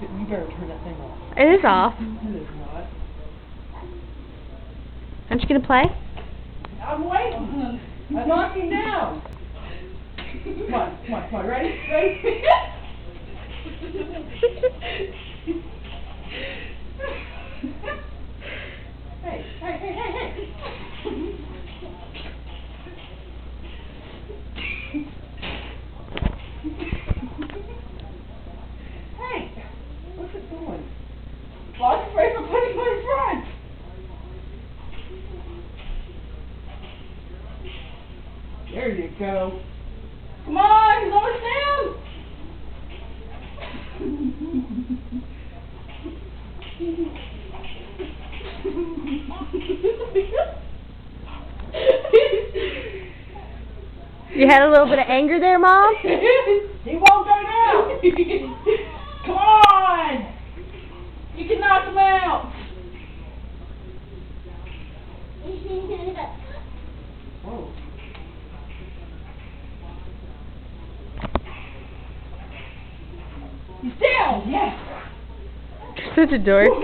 You better turn that thing off. It is off. It is not. Aren't you gonna play? I'm waiting. I'm knocking down. Come on, come on, come on. Ready? Ready? Hey, hey, hey, hey, hey. Hey, what's it doing? Lost afraid for putting my front. There you go. Come on, lower it down. You had a little bit of anger there, Mom? He won't go down. Come on. You can knock him out. Whoa. He's down. Yes. You're such a dork. Woohoo!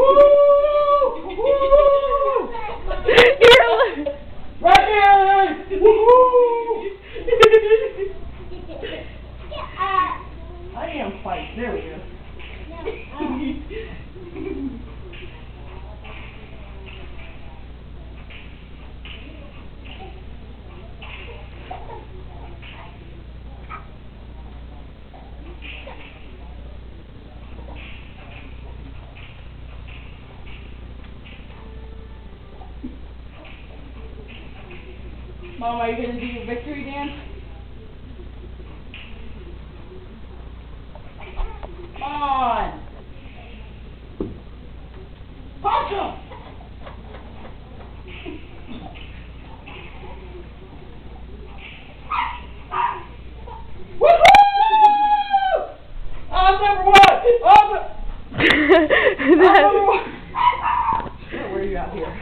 Woohoo! You're Right there! Woohoo! I am fight. There we go. Mom, are you going to do your victory dance? Come on! Punch him! Woohoo! I'm number one! I'm number one! Where are you out here?